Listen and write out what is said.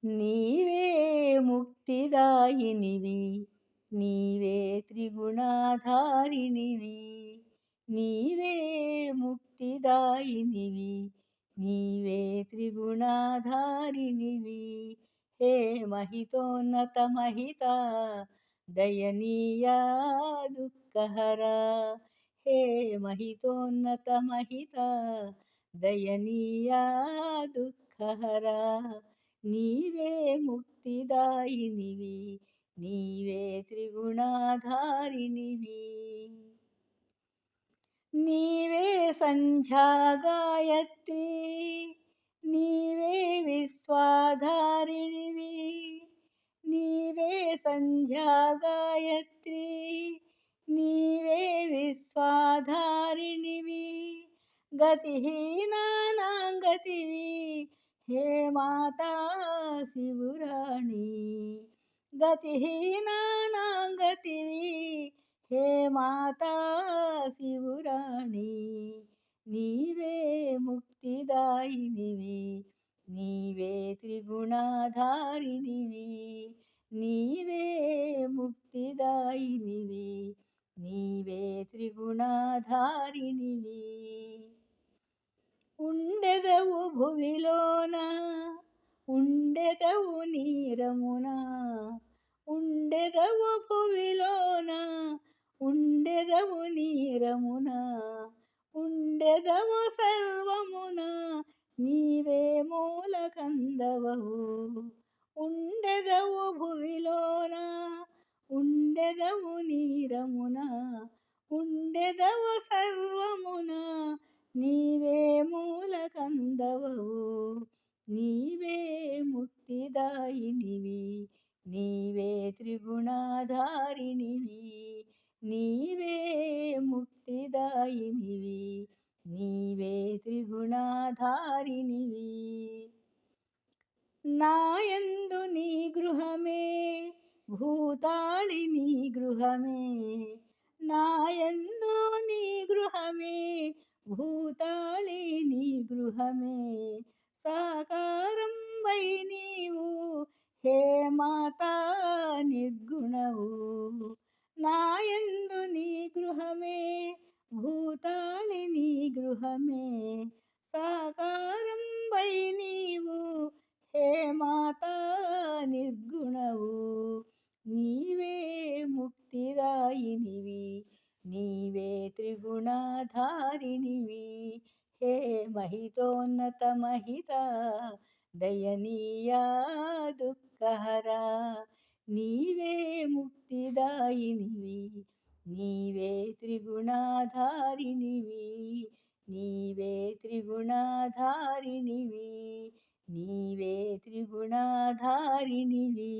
నీవే ముక్తిదాయినివి, నీవే త్రిగుణాధారినివి. నీవే ముక్తిదాయినివి, నీవే త్రిగుణాధారినివి. హే మహితోన్నత మహిత దయనీయా దుఃఖహరా. హే మహితోన్నత మహిత దయనీయా దుఃఖహరా. నీవే ముక్తిదాయినివి, నీవే త్రిగుణాధారినివి. నీవే సంధ్యా గాయత్రి, నీవే విశ్వాధారిణివి. నీవే సంధ్యా గాయత్రి, నీవే విశ్వాధారిణివి. గతిహీనానాం గతివి, హే మాతా శివురాణి. గతిహీనానాం గతివి, హే మాతా శివురాణి. నీవే ముక్తిదాయినివి, నీవే త్రిగుణాధారినివి. నీవే ముక్తిదాయినివి, నీవే త్రిగుణాధారినివి. ఉండెదవు భువిలోన, ఉండెదవు నీరమున. ఉండెదవు భువిలోన, ఉండెదవు నీరమున. ఉండెదవు సర్వమున, నీవే మూలకందవవు. ఉండెదవు భువిలోన, ఉండెదవు నీరమున. ఉండెదవు సర్వమున, నీవే మూలకందవవు. నీవే ముక్తిదాయినివి, నీవే త్రిగుణాధారినివి. నీవే ముక్తిదాయినివి, నీవే త్రిగుణాధారినివి. నాయందు నీ గృహమే, భూతాళి నీ గృహమే. నాయందు నీ గృహమే, భూతాళి నీ గృహమే. సాకారం వై నీవు, హే మాతా నిర్గుణవు. నాయందు నీ గృహమే, భూతాళి నీ గృహమే. సాకారం వై నీవు, హే మాతా నిర్గుణవు. నీవే ముక్తిదాయినివి, నీవే త్రిగుణాధారినివి. హే మహితోన్నత మహిత దయనీయా దుఃఖహరా. నీవే ముక్తిదాయినివి, నీవే త్రిగుణాధారినివి. నీవే త్రిగుణాధారినివి, నీవే త్రిగుణాధారినివి.